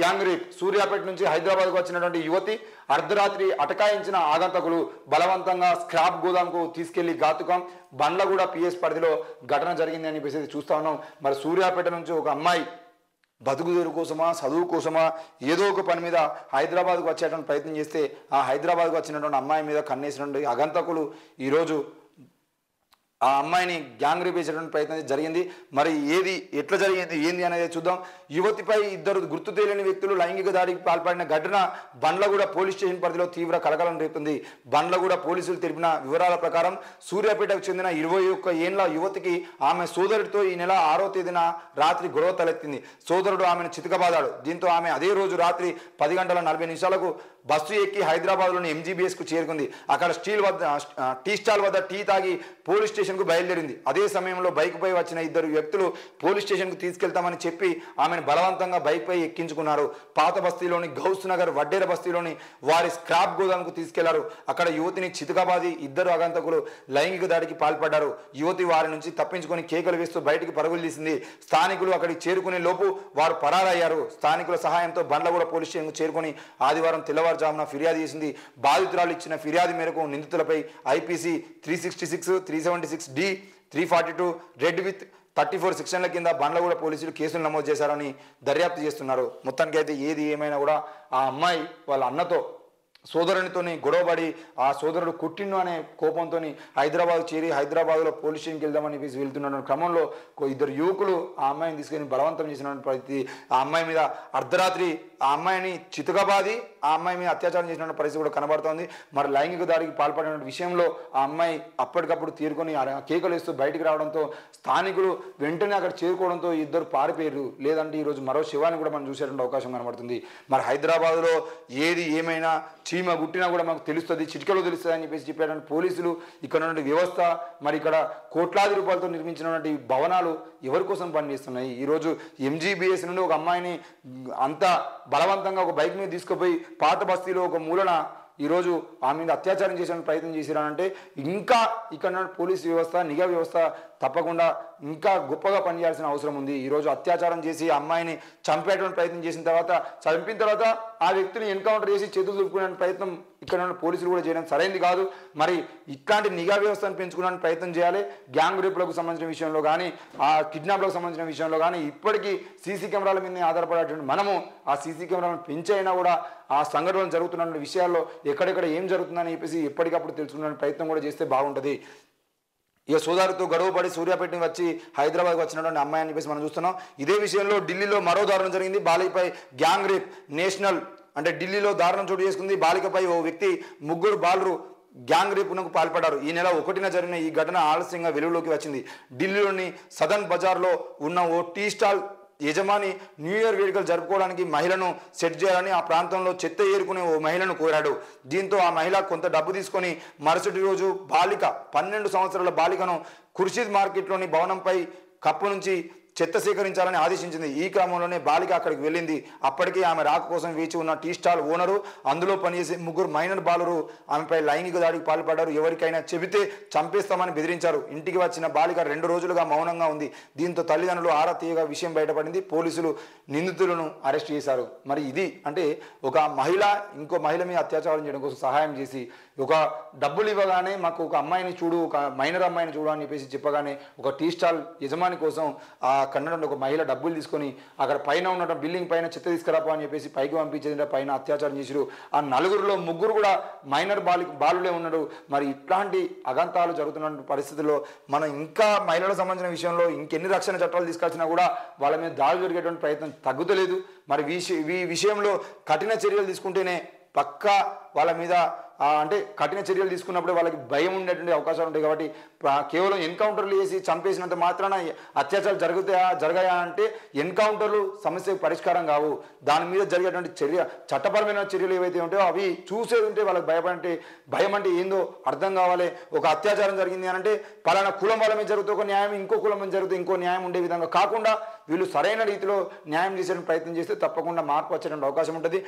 Gang rape Suryapet నుంచి హైదరాబాద్కు వచ్చినటువంటి యువతి అర్ధరాత్రి అటకాయించిన ఆగంతకులు బలవంతంగా స్క్రాప్ గోదాంకు తీసుకెళ్లి ఘాతుకం బండ్లగూడ పిఎస్ పరిధిలో ఘటన జరిగింది అని చెప్పేసి చూస్తా ఉన్నాం. మరి సూర్యాపేట నుంచి ఒక అమ్మాయి బతుకుదేరు కోసమా చదువు కోసమా ఏదో ఒక పని మీద హైదరాబాద్కు వచ్చేటువంటి ప్రయత్నం చేస్తే ఆ హైదరాబాద్కు వచ్చినటువంటి అమ్మాయి మీద కన్నేసినటువంటి ఆగంతకులు ఈరోజు ఆ అమ్మాయిని గ్యాంగ్ రేప్ చేసేటువంటి ప్రయత్నం జరిగింది. మరి ఏది ఎట్లా జరిగింది ఏంది అనేది చూద్దాం. యువతిపై ఇద్దరు గుర్తు తెలియని వ్యక్తులు లైంగిక దాడికి పాల్పడిన ఘటన బండ్లగూడ పోలీస్ స్టేషన్ పరిధిలో తీవ్ర కలకలం రేపుతుంది. బండ్లగూడ పోలీసులు తెలిపిన వివరాల ప్రకారం సూర్యాపేటకు చెందిన 21 ఏళ్ల యువతికి ఆమె సోదరుడితో ఈ నెల 6వ తేదీన రాత్రి గొడవ తలెత్తింది. సోదరుడు ఆమెను చితకబాదాడు. దీంతో ఆమె అదే రోజు రాత్రి 10:40 బస్సు ఎక్కి హైదరాబాద్లోని ఎంజీబీఎస్కు చేరుకుంది. అక్కడ టీ స్టాల్ వద్ద టీ తాగి పోలీస్ స్టేషన్కు బయలుదేరింది. అదే సమయంలో బైక్పై వచ్చిన ఇద్దరు వ్యక్తులు పోలీస్ స్టేషన్కు తీసుకెళ్తామని చెప్పి ఆమెను బలవంతంగా బైక్పై ఎక్కించుకున్నారు. పాత బస్తీలోని గౌస్ నగర్ వడ్డేర బస్తీలోని వారి స్క్రాప్ గోదాంకు తీసుకెళ్లారు. అక్కడ యువతిని చితకబాది ఇద్దరు ఆగంతకులు లైంగిక దాడికి పాల్పడ్డారు. యువతి వారి నుంచి తప్పించుకొని కేకలు వేస్తూ బయటికి పరుగులు తీసింది. స్థానికులు అక్కడికి చేరుకునే లోపు వారు పరారయ్యారు. స్థానికుల సహాయంతో బండ్లగూడ పోలీస్ స్టేషన్కు చేరుకుని ఆదివారం తెల్లవారుజామున ఫిర్యాదు చేసింది. బాధితురాలు ఇచ్చిన ఫిర్యాదు మేరకు నిందితులపై ఐపీసీ 366, 376D, 342 రెడ్ విత్ 34 సెక్షన్ల కింద బండ్లగూడ పోలీసులు కేసులు నమోదు చేశారని దర్యాప్తు చేస్తున్నారు. మొత్తానికి అయితే ఏది ఏమైనా కూడా ఆ అమ్మాయి వాళ్ళ అన్నతో సోదరునితోని గొడవపడి ఆ సోదరుడు కుట్టిండు అనే కోపంతో హైదరాబాద్ చేరి హైదరాబాద్లో పోలీస్ స్టేషన్కి వెళ్దామని వెళ్తున్న క్రమంలో ఇద్దరు యువకులు ఆ అమ్మాయిని తీసుకొని బలవంతం చేసిన పరిస్థితి. ఆ అమ్మాయి మీద అర్ధరాత్రి ఆ అమ్మాయిని చితకబాది ఆ అమ్మాయి మీద అత్యాచారం చేసిన పరిస్థితి కూడా కనబడుతోంది. మరి లైంగిక దాడికి పాల్పడిన విషయంలో ఆ అమ్మాయి అప్పటికప్పుడు తీరుకొని కేకలు వేస్తూ బయటికి రావడంతో స్థానికులు వెంటనే అక్కడ చేరుకోవడంతో ఇద్దరు పారిపోయారు. లేదంటే ఈరోజు మరో శివాన్ని కూడా మనం చూసేటువంటి అవకాశం కనబడుతుంది. మరి హైదరాబాద్లో ఏది ఏమైనా చీమ గుట్టినా కూడా మనకు తెలుస్తుంది, చిటికలో తెలుస్తుంది అని చెప్పేసి చెప్పేటువంటి పోలీసులు ఇక్కడ ఉన్న వ్యవస్థ మరి ఇక్కడ కోట్లాది రూపాయలతో నిర్మించినటువంటి భవనాలు ఎవరి కోసం పనిచేస్తున్నాయి? ఈరోజు ఎంజీబీఎస్ నుండి ఒక అమ్మాయిని అంత బలవంతంగా ఒక బైక్ మీద తీసుకుపోయి పాత బస్తీలో ఒక మూలన ఈరోజు ఆమె మీద అత్యాచారం చేసే ప్రయత్నం చేసిరానంటే ఇంకా ఇక్కడ పోలీసు వ్యవస్థ నిఘా వ్యవస్థ తప్పకుండా ఇంకా గొప్పగా పనిచేయాల్సిన అవసరం ఉంది. ఈరోజు అత్యాచారం చేసి అమ్మాయిని చంపేటువంటి ప్రయత్నం చేసిన తర్వాత చంపిన తర్వాత ఆ వ్యక్తిని ఎన్కౌంటర్ చేసి చేతులు దులుపుకునే ప్రయత్నం ఇక్కడ పోలీసులు కూడా చేయడం సరైనది కాదు. మరి ఇట్లాంటి నిఘా వ్యవస్థను పెంచుకోవడానికి ప్రయత్నం చేయాలి. గ్యాంగ్ రేపులకు సంబంధించిన విషయంలో కానీ ఆ కిడ్నాప్లకు సంబంధించిన విషయంలో కానీ ఇప్పటికీ సీసీ కెమెరాల మీద ఆధారపడేటువంటి మనము ఆ సీసీ కెమెరాలను పెంచైనా కూడా ఆ సంఘటనలు జరుగుతున్న విషయాల్లో ఎక్కడెక్కడ ఏం జరుగుతుందని చెప్పేసి ఎప్పటికప్పుడు తెలుసుకునే ప్రయత్నం కూడా చేస్తే బాగుంటుంది. ఇక సోదరుతో గొడవపడి సూర్యాపేటకి వచ్చి హైదరాబాద్కి వచ్చినటువంటి అమ్మాయి అని చెప్పేసి మనం చూస్తున్నాం. ఇదే విషయంలో ఢిల్లీలో మరో దారుణం జరిగింది. బాలికపై గ్యాంగ్ రేప్ నేషనల్ అంటే ఢిల్లీలో దారుణం చోటు చేసుకుంది. బాలికపై ఓ వ్యక్తి 3 బాలురు గ్యాంగ్ రేపునకు పాల్పడ్డారు. ఈ నెల 1న జరిగిన ఈ ఘటన ఆలస్యంగా వెలుగులోకి వచ్చింది. ఢిల్లీలోని సదర్న్ బజార్లో ఉన్న ఓ టీ స్టాల్ యజమాని న్యూ ఇయర్ వేడుకలు జరుపుకోవడానికి మహిళను సెట్ చేయాలని ఆ ప్రాంతంలో చెత్త ఏరుకునే ఓ మహిళను కోరాడు. దీంతో ఆ మహిళ కొంత డబ్బు తీసుకొని మరుసటి రోజు 12 సంవత్సరాల బాలికను ఖుర్షీద్ మార్కెట్లోని భవనంపై కప్పు నుంచి చెత్త సేకరించాలని ఆదేశించింది. ఈ క్రమంలోనే బాలిక అక్కడికి వెళ్ళింది. అప్పటికే ఆమె రాక కోసం వేచి ఉన్న టీ స్టాల్ ఓనరు అందులో పనిచేసే 3 మైనర్ బాలురు ఆమెపై లైంగిక దాడికి పాల్పడ్డారు. ఎవరికైనా చెబితే చంపేస్తామని బెదిరించారు. ఇంటికి వచ్చిన బాలిక 2 రోజులుగా మౌనంగా ఉంది. దీంతో తల్లిదండ్రులు ఆరా తీయగా విషయం బయటపడింది. పోలీసులు నిందితులను అరెస్ట్ చేశారు. మరి ఇది అంటే ఒక మహిళ ఇంకో మహిళ మీద అత్యాచారం చేయడం కోసం సహాయం చేసి ఒక డబ్బులు ఇవ్వగానే మాకు ఒక అమ్మాయిని చూడు, ఒక మైనర్ అమ్మాయిని చూడు అని చెప్పేసి చెప్పగానే ఒక టీ స్టాల్ యజమాని కోసం ఆ కన్నడ ఒక మహిళ డబ్బులు తీసుకొని అక్కడ పైన ఉన్న బిల్డింగ్ పైన చెత్త తీసుకురాపో అని చెప్పేసి పైకి పంపించేది పైన అత్యాచారం చేసిరు. ఆ 4లో 3 కూడా మైనర్ బాలులే ఉన్నాడు. మరి ఇట్లాంటి అగంతాలు జరుగుతున్న పరిస్థితుల్లో మనం ఇంకా మహిళలకు సంబంధించిన విషయంలో ఇంకెన్ని రక్షణ చట్టాలు తీసుకొచ్చినా కూడా వాళ్ళ మీద దాడి జరిగేటువంటి ప్రయత్నం తగ్గుతలేదు. మరి ఈ విషయంలో కఠిన చర్యలు తీసుకుంటేనే పక్కా వాళ్ళ మీద అంటే కఠిన చర్యలు తీసుకున్నప్పుడు వాళ్ళకి భయం ఉండేటువంటి అవకాశాలు ఉంటాయి. కాబట్టి కేవలం ఎన్కౌంటర్లు చేసి చంపేసినంత మాత్రాన అత్యాచారాలు జరగాయా అంటే ఎన్కౌంటర్లు సమస్యకు పరిష్కారం కావు. దాని మీద జరిగేటువంటి చట్టపరమైన చర్యలు ఏవైతే ఉంటాయో అవి చూసేది ఉంటే వాళ్ళకి భయం అంటే ఏందో అర్థం కావాలి. ఒక అత్యాచారం జరిగింది అని అంటే పలానా కులం వాళ్ళ మీద జరుగుతూ ఒక న్యాయం, ఇంకో కులం మీద జరుగుతూ ఇంకో న్యాయం ఉండే విధంగా కాకుండా వీళ్ళు సరైన రీతిలో న్యాయం చేసే ప్రయత్నం చేస్తే తప్పకుండా మార్పు వచ్చేటువంటి అవకాశం ఉంటుంది.